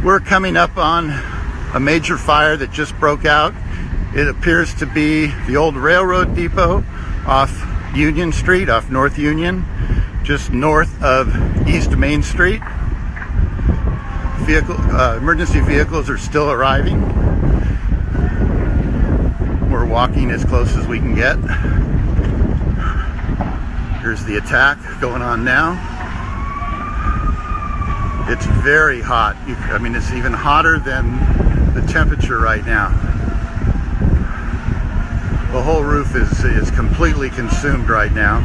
We're coming up on a major fire that just broke out. It appears to be the old railroad depot off Union Street, off North Union, just north of East Main Street. Emergency vehicles are still arriving. We're walking as close as we can get. Here's the attack going on now. It's very hot. I mean, it's even hotter than the temperature right now. The whole roof is completely consumed right now.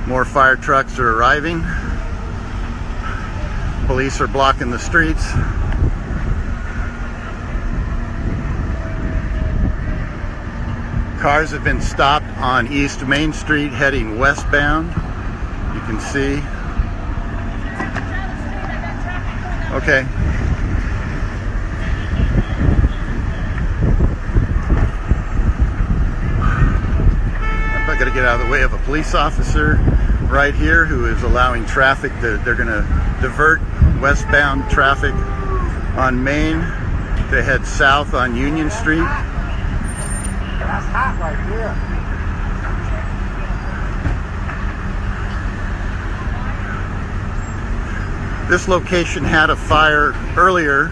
More fire trucks are arriving. Police are blocking the streets. Cars have been stopped on East Main Street heading westbound. You can see. Okay. I gotta get out of the way of a police officer right here who is allowing traffic. They're gonna divert westbound traffic on Main to head south on Union Street. That's hot right here. This location had a fire earlier.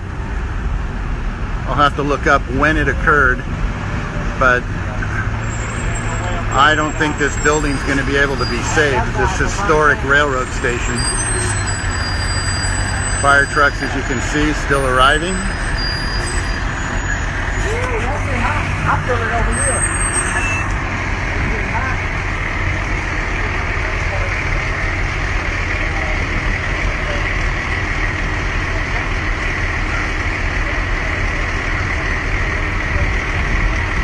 I'll have to look up when it occurred, but I don't think this building's going to be able to be saved. This historic railroad station. Fire trucks, as you can see, still arriving. I'm feeling over here.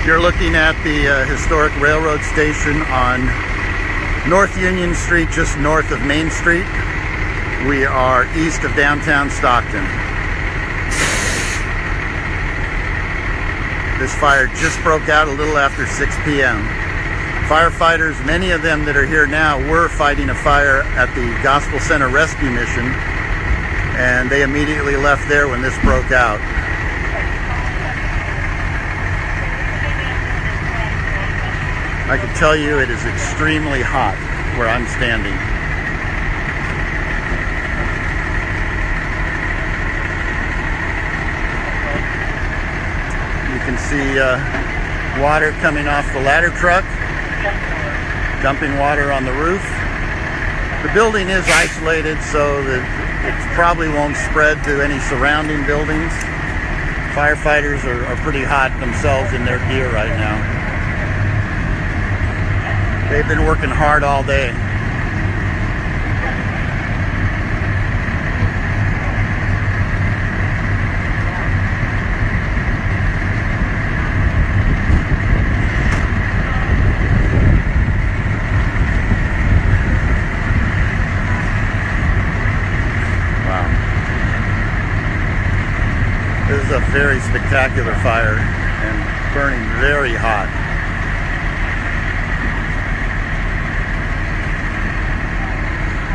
You're looking at the historic railroad station on North Union Street, just north of Main Street. We are east of downtown Stockton. This fire just broke out a little after 6 p.m. Firefighters, many of them that are here now, were fighting a fire at the Gospel Center Rescue Mission, and they immediately left there when this broke out. I can tell you it is extremely hot where I'm standing. You can see water coming off the ladder truck, dumping water on the roof. The building is isolated, so that it probably won't spread to any surrounding buildings. Firefighters are pretty hot themselves in their gear right now. They've been working hard all day. Wow. This is a very spectacular fire and burning very hot.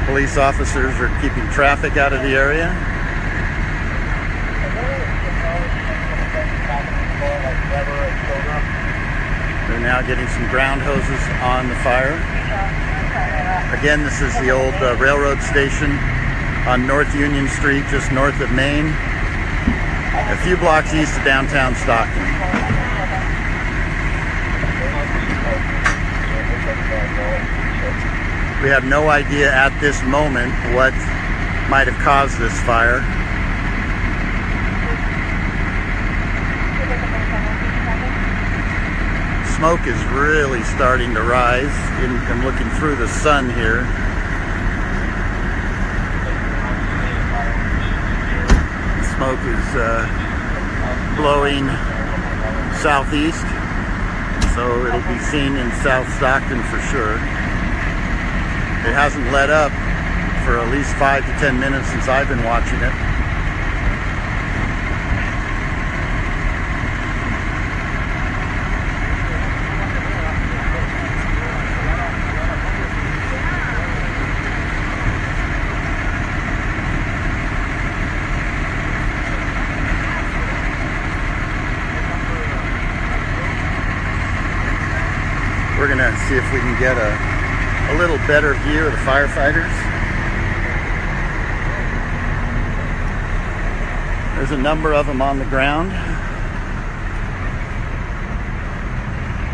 Police officers are keeping traffic out of the area. They're now getting some ground hoses on the fire. Again, this is the old railroad station on North Union Street, just north of Main, a few blocks east of downtown Stockton. We have no idea at this moment what might have caused this fire. Smoke is really starting to rise. I'm looking through the sun here. Smoke is blowing southeast, so it'll be seen in South Stockton for sure. It hasn't let up for at least 5 to 10 minutes since I've been watching it. gonna see if we can get a little better view of the firefighters. There's a number of them on the ground.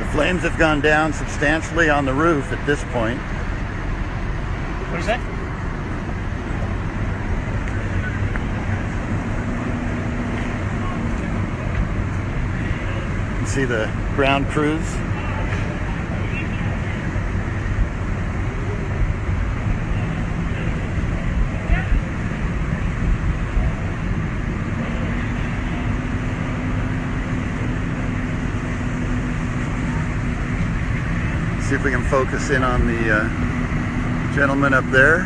The flames have gone down substantially on the roof at this point. What is that? You can see the ground crews. See if we can focus in on the gentleman up there.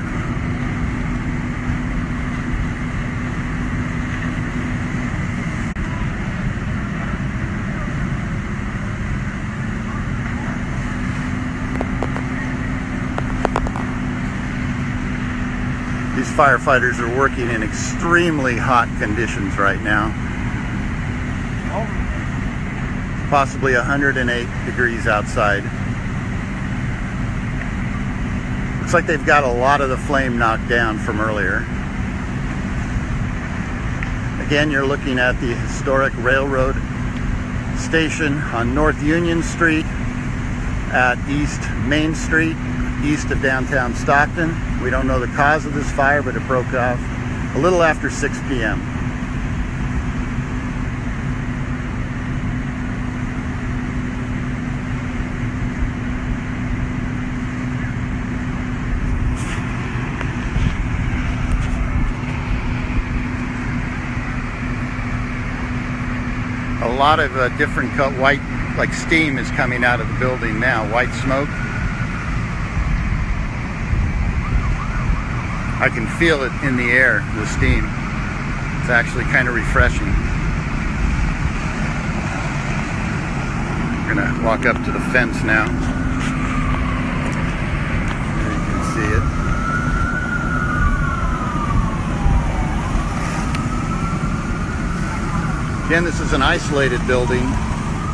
These firefighters are working in extremely hot conditions right now. Possibly 108 degrees outside. Looks like they've got a lot of the flame knocked down from earlier. Again, you're looking at the historic railroad station on North Union Street at East Main Street, east of downtown Stockton. We don't know the cause of this fire, but it broke off a little after 6 p.m. A lot of different white, like steam is coming out of the building now, white smoke. I can feel it in the air, the steam. It's actually kind of refreshing. We're gonna walk up to the fence now. There you can see it. Again, this is an isolated building,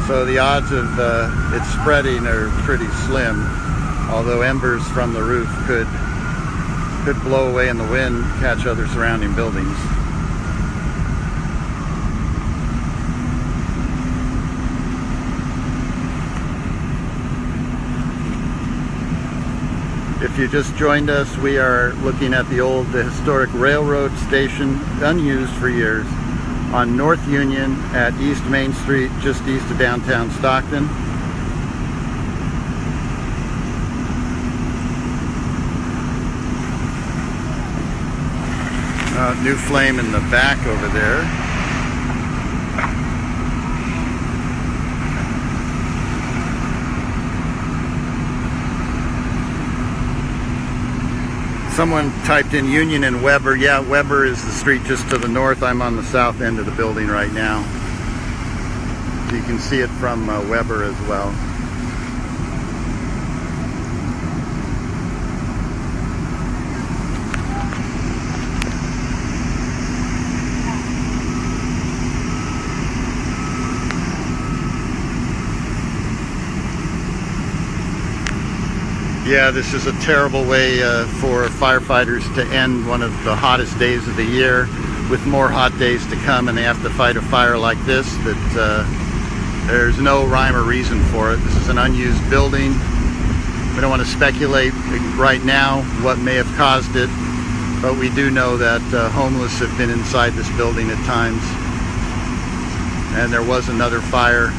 so the odds of it spreading are pretty slim, although embers from the roof could blow away in the wind, catch other surrounding buildings. If you just joined us, we are looking at the old historic railroad station, unused for years, on North Union at East Main Street, just east of downtown Stockton. New flame in the back over there. Someone typed in Union and Weber. Yeah, Weber is the street just to the north. I'm on the south end of the building right now. You can see it from Weber as well. Yeah, this is a terrible way for firefighters to end one of the hottest days of the year, with more hot days to come, and they have to fight a fire like this that there's no rhyme or reason for it. This is an unused building. We don't want to speculate right now what may have caused it, but we do know that homeless have been inside this building at times, and there was another fire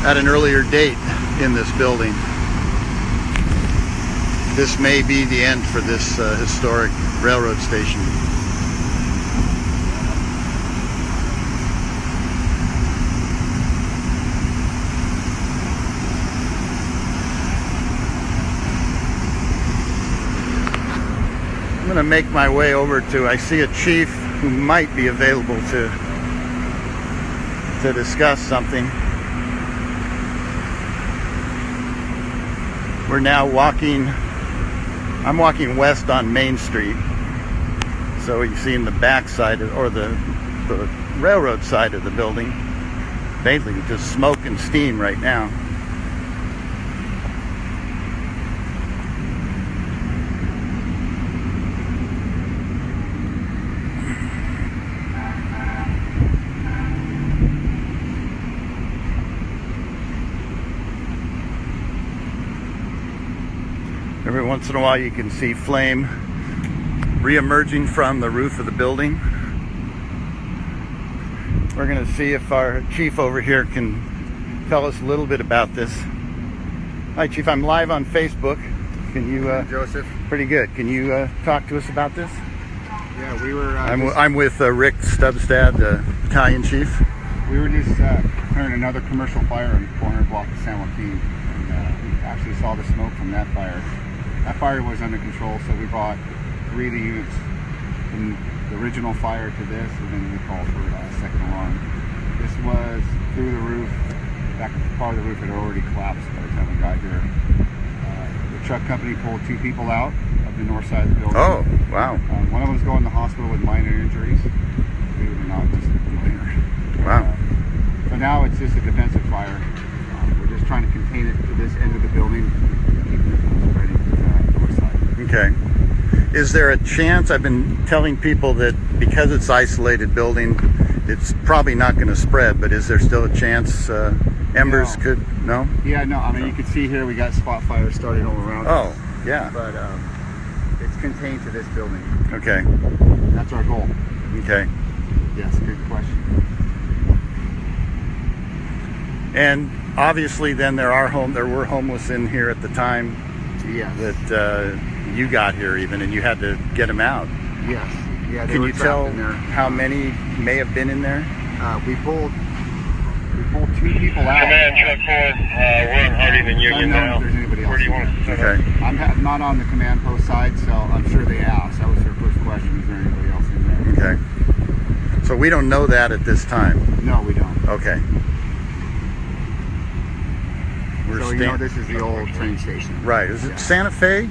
at an earlier date in this building. This may be the end for this historic railroad station. I'm going to make my way over to, I see a chief who might be available to discuss something. We're now walking, I'm walking west on Main Street. So you see in the back side, or the railroad side of the building, basically just smoke and steam right now. once in a while you can see flame re-emerging from the roof of the building. We're going to see if our chief over here can tell us a little bit about this. Hi, Chief. I'm live on Facebook. Can you, Joseph? Pretty good. Can you talk to us about this? Yeah, we were. I'm with Rick Stubstad, the battalion chief. We were just clearing another commercial fire in the corner block of San Joaquin, and we actually saw the smoke from that fire. That fire was under control, so we brought 3 of the units from the original fire to this, and then we called for a second alarm. This was through the roof. That part of the roof had already collapsed by the time we got here. The truck company pulled 2 people out of the north side of the building. Oh, wow. One of them was going to the hospital with minor injuries. Believe it or not, just minor. Wow. So now it's just a defensive fire. We're just trying to contain it to this end of the building, keep it from spreading to the north side. Okay. Is there a chance, I've been telling people that because it's isolated building, it's probably not going to spread, but is there still a chance embers No. could, no? Yeah, no, I mean, you can see here we got spot fires starting all around us. Oh, yeah. But it's contained to this building. Okay. That's our goal. Okay. Yes, good question. And obviously then there were homeless in here at the time Yes. that you got here even, and you had to get them out. Yes. Yeah, they Can were you trapped tell in there. how many may have been in there? We pulled 2 people out. Command Truck 4, we're on Harding and I don't Union know now. if there's anybody else Where do you in want there. us to set up? Okay. I'm not on the command post side, so I'm sure they asked. That was their first question. Is there anybody else in there? Okay. So we don't know that at this time. No, we don't. Okay. So you know this is the old train station. Right. Is it Yeah. Santa Fe?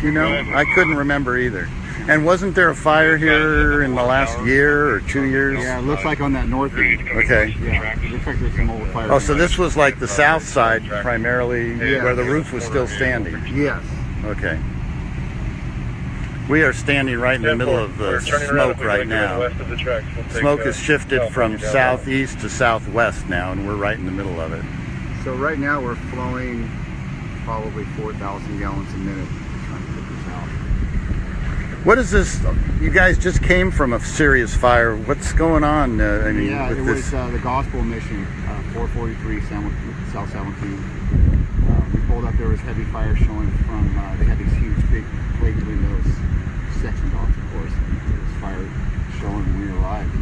You know, I couldn't remember either. And wasn't there a fire here in the last year or 2 years? Yeah, it looks like on that north end. Okay. Yeah, it looks like there's some old fire. Oh, so this was like the south side primarily, Yeah. where the roof was still standing. Yes. Okay. We are standing right in the middle of the smoke right now. Smoke has shifted from southeast to southwest now, and we're right in the middle of it. So right now we're flowing probably 4,000 gallons a minute trying to put this out. What is this? You guys just came from a serious fire. What's going on? I mean, Yeah, with it this. was the Gospel Mission, 443 South San Joaquin. We pulled up, there was heavy fire showing from, they had these huge big plate windows sectioned off, of course. There was fire showing when we arrived.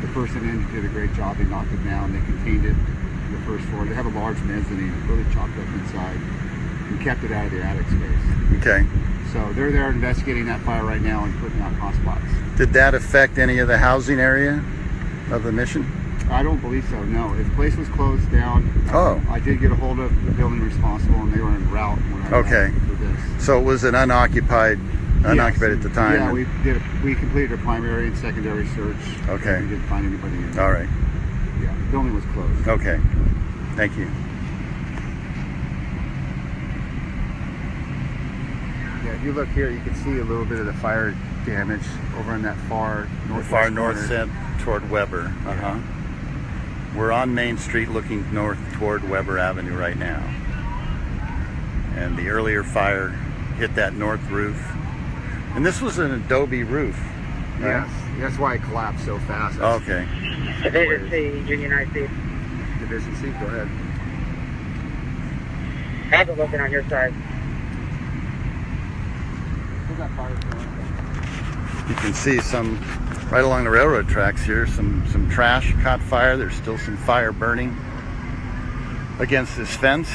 The person in did a great job. They knocked it down, they contained it to the first floor. They have a large mezzanine, really chopped up inside, and kept it out of the attic space. Okay. So they're there investigating that fire right now and putting out hotspots. Did that affect any of the housing area of the mission? I don't believe so, no. The place was closed down. Oh. I did get a hold of the building responsible, and they were en route when I Okay. left for this. So it was an unoccupied Yes. at the time? Yeah, we completed a primary and secondary search. Okay. We didn't find anybody in. All right. Yeah, the building was closed. Okay. Thank you. Yeah, if you look here, you can see a little bit of the fire damage over in that far northwest Far north corner. side toward Weber. Uh-huh. We're on Main Street looking north toward Weber Avenue right now. And the earlier fire hit that north roof. And this was an adobe roof. Right? Yes, that's why it collapsed so fast. Okay. Division C, Union IC. Division C, go ahead. How's it looking on your side? Where's that fire going? You can see some, right along the railroad tracks here, some trash caught fire. There's still some fire burning against this fence,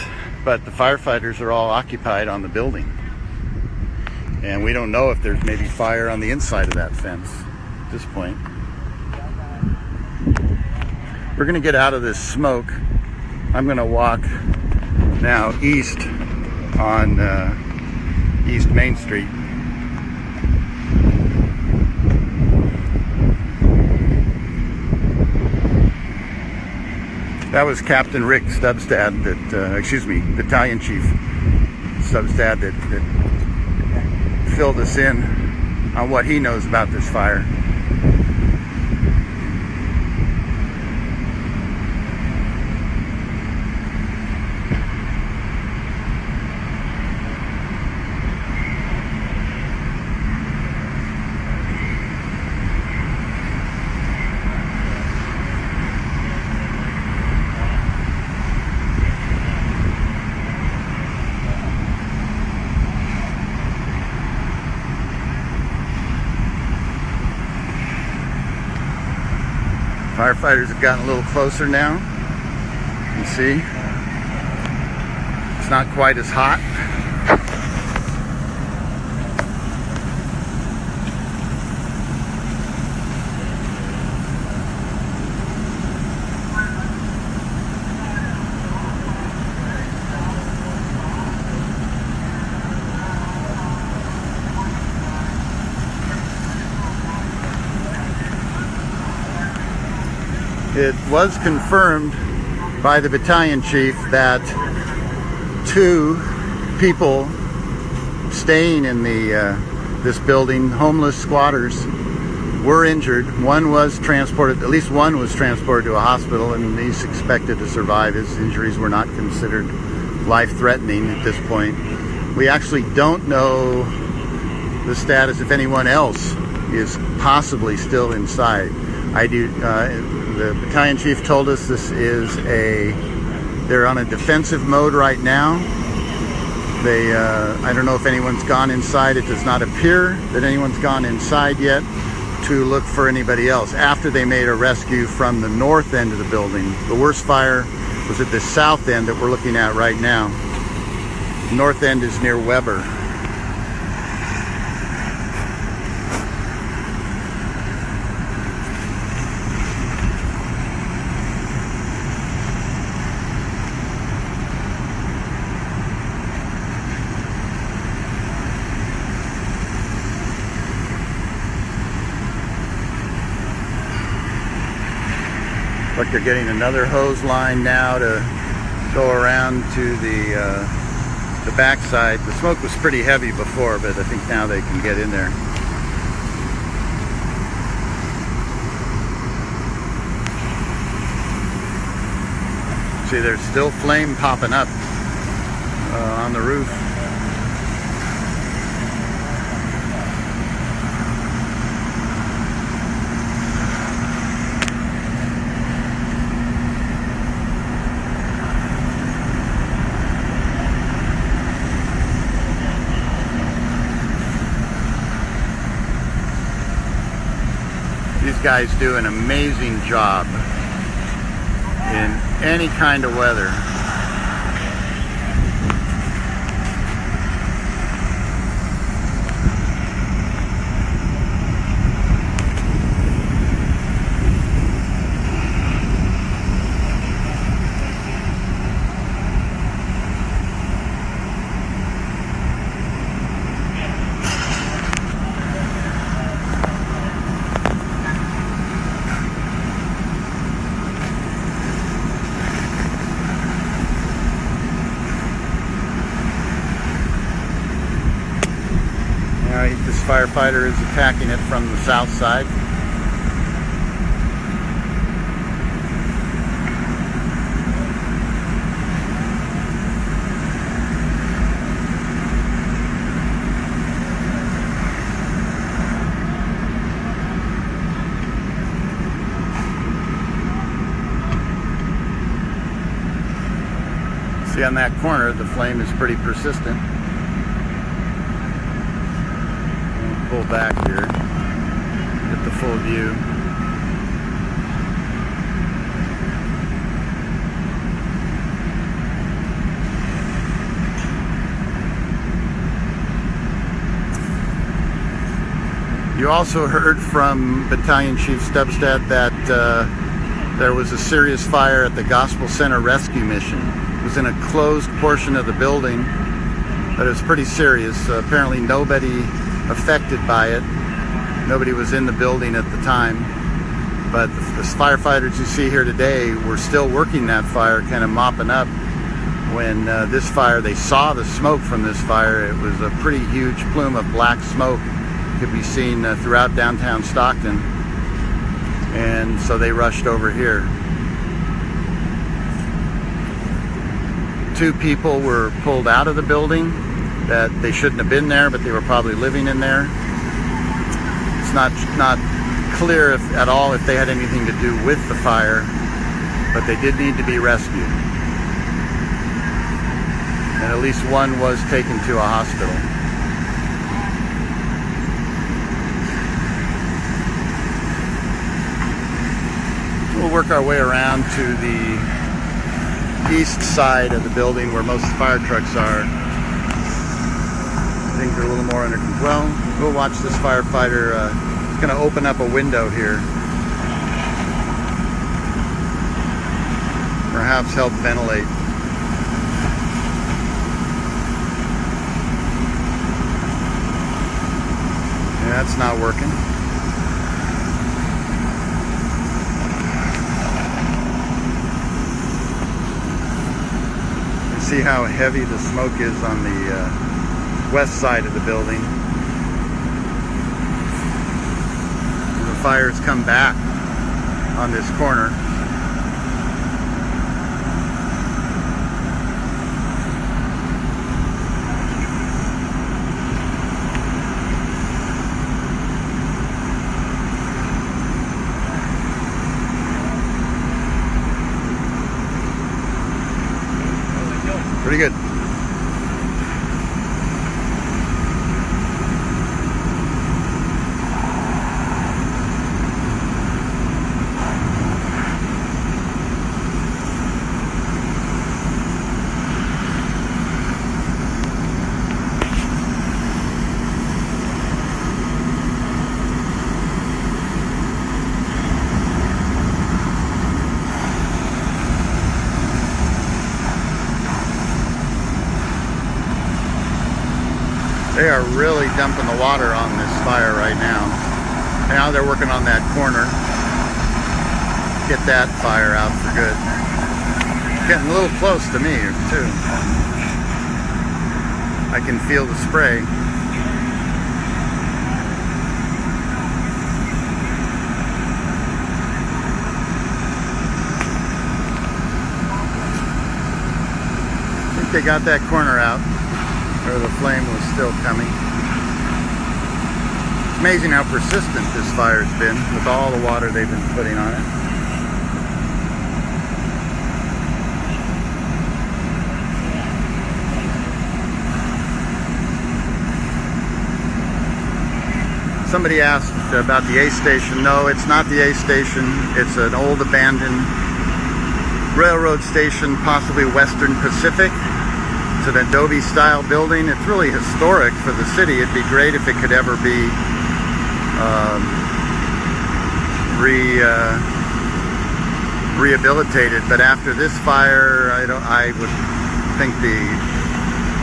but the firefighters are all occupied on the building. And we don't know if there's maybe fire on the inside of that fence at this point. We're gonna get out of this smoke. I'm gonna walk now east on East Main Street. That was Captain Rick Stubstad, Battalion Chief Stubstad that filled us in on what he knows about this fire. Firefighters have gotten a little closer now. You see, it's not quite as hot. It was confirmed by the battalion chief that 2 people staying in this building, homeless squatters, were injured. One was transported, at least one was transported to a hospital, and he's expected to survive. His injuries were not considered life-threatening at this point. We actually don't know the status if anyone else is possibly still inside. The battalion chief told us they're on a defensive mode right now. I don't know if anyone's gone inside. It does not appear that anyone's gone inside yet to look for anybody else after they made a rescue from the north end of the building. The worst fire was at the south end that we're looking at right now. The north end is near Weber. Look, they're getting another hose line now to go around to the backside. The smoke was pretty heavy before, but I think now they can get in there. See, there's still flame popping up on the roof. These guys do an amazing job in any kind of weather. This firefighter is attacking it from the south side. See, on that corner, the flame is pretty persistent. Pull back here, get the full view. You also heard from Battalion Chief Stubstedt that there was a serious fire at the Gospel Center rescue mission. It was in a closed portion of the building, but it was pretty serious. Apparently nobody affected by it. Nobody was in the building at the time, but the firefighters you see here today were still working that fire, kind of mopping up when this fire, they saw the smoke from this fire. It was a pretty huge plume of black smoke, could be seen throughout downtown Stockton, and so they rushed over here. 2 people were pulled out of the building that they shouldn't have been there, but they were probably living in there. It's not clear at all if they had anything to do with the fire, but they did need to be rescued. And at least one was taken to a hospital. work our way around to the east side of the building where most fire trucks are. Things are a little more under control. We'll watch this firefighter. He's going to open up a window here. Perhaps help ventilate. Yeah, that's not working. You see how heavy the smoke is on the west side of the building. The fire's come back on this corner. Pretty good. They are really dumping the water on this fire right now. Now they're working on that corner. Get that fire out for good. Getting a little close to me too. I can feel the spray. I think they got that corner out, where the flame was still coming. It's amazing how persistent this fire's been with all the water they've been putting on it. Somebody asked about the A station. No, it's not the A station. It's an old abandoned railroad station, possibly Western Pacific. It's an Adobe-style building. It's really historic for the city. It'd be great if it could ever be rehabilitated. But after this fire, I would think the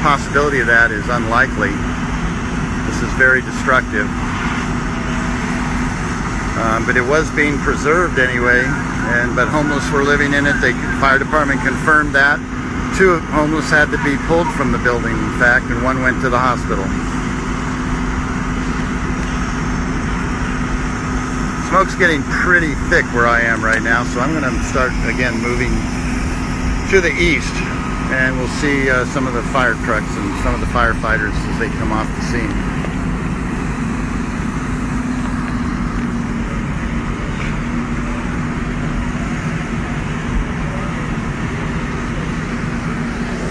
possibility of that is unlikely. This is very destructive. But it was being preserved anyway. But homeless were living in it. The fire department confirmed that. 2 homeless had to be pulled from the building, in fact, and 1 went to the hospital. Smoke's getting pretty thick where I am right now, so I'm going to start again moving to the east, and we'll see some of the fire trucks and some of the firefighters as they come off the scene.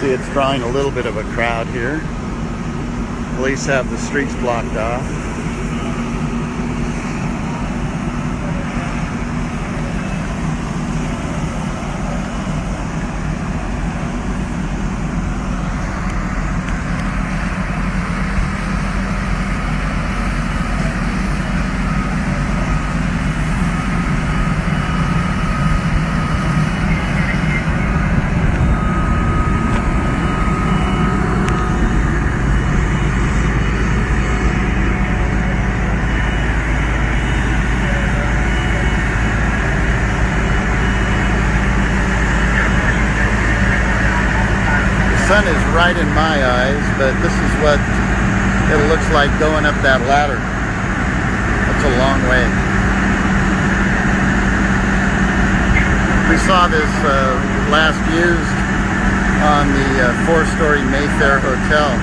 See, it's drawing a little bit of a crowd here. Police have the streets blocked off. The sun is right in my eyes, but this is what it looks like going up that ladder. That's a long way. We saw this last used on the 4-story Mayfair Hotel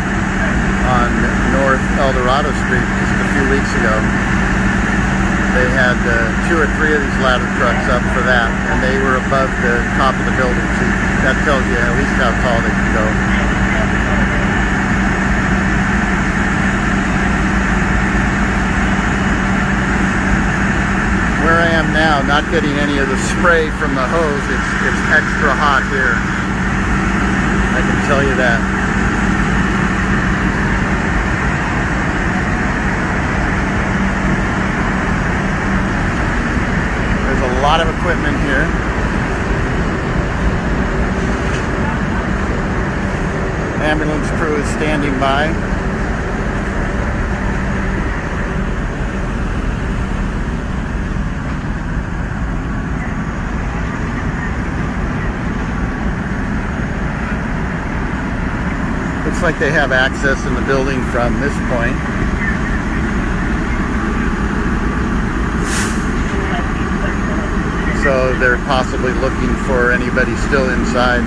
on North El Dorado Street just a few weeks ago. They had 2 or 3 of these ladder trucks up for that, and they were above the top of the building. So that tells you at least how tall they can go. Where I am now now, not getting any of the spray from the hose. It's extra hot here. I can tell you that. There's a lot of equipment here. Ambulance crew is standing by. Looks like they have access in the building from this point. So they're possibly looking for anybody still inside.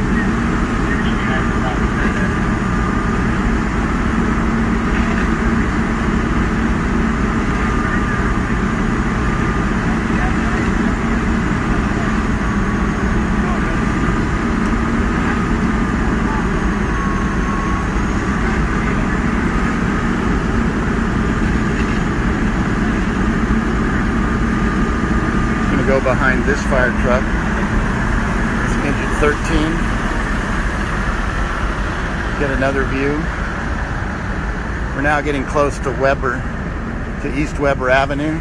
Go behind this fire truck. It's engine 13. Get another view. We're now getting close to East Weber Avenue.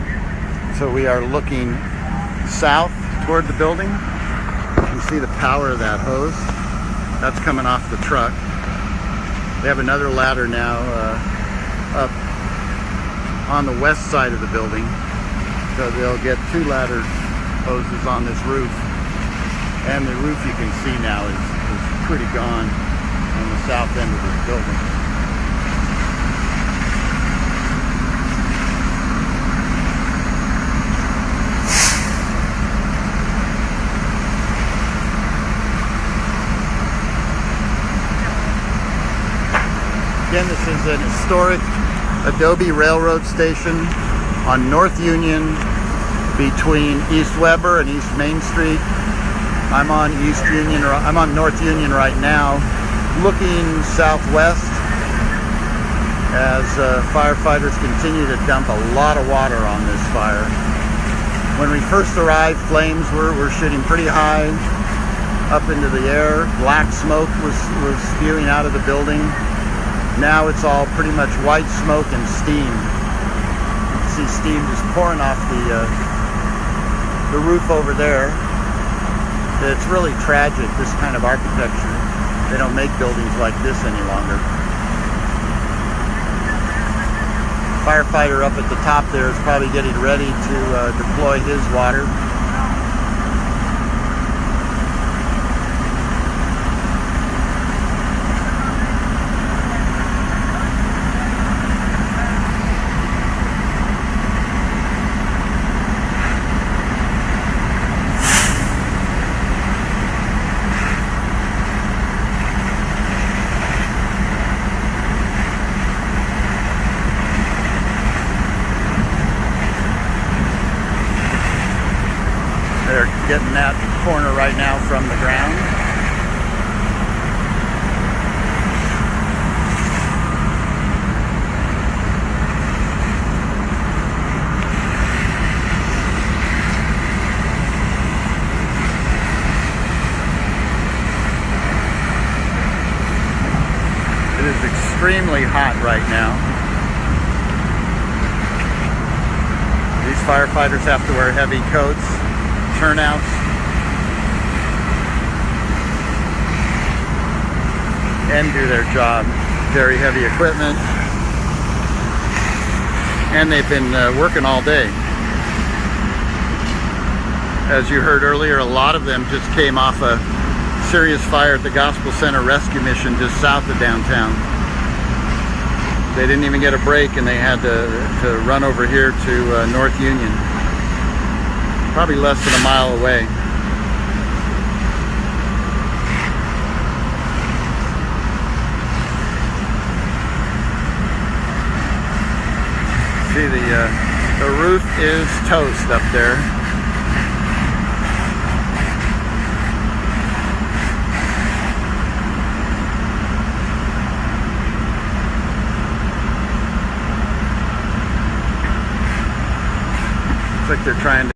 So we are looking south toward the building. You can see the power of that hose. That's coming off the truck. They have another ladder now up on the west side of the building. So they'll get two ladder hoses on this roof, and the roof you can see now is pretty gone on the south end of this building. Again, this is an historic Adobe Railroad station on North Union, between East Weber and East Main Street. I'm on North Union right now, looking southwest as firefighters continue to dump a lot of water on this fire. When we first arrived, flames were shooting pretty high up into the air. Black smoke was spewing out of the building. Now it's all pretty much white smoke and steam. You can see steam just pouring off the roof over there. It's really tragic, this kind of architecture. They don't make buildings like this any longer. Firefighter up at the top there is probably getting ready to deploy his water. They're getting that corner right now from the ground. It is extremely hot right now. These firefighters have to wear heavy coats, turnouts, and do their job. Very heavy equipment, and they've been working all day. As you heard earlier, a lot of them just came off a serious fire at the Gospel Center Rescue Mission just south of downtown. They didn't even get a break, and they had to run over here to North Union. Probably less than a mile away. See, the roof is toast up there. Looks like they're trying to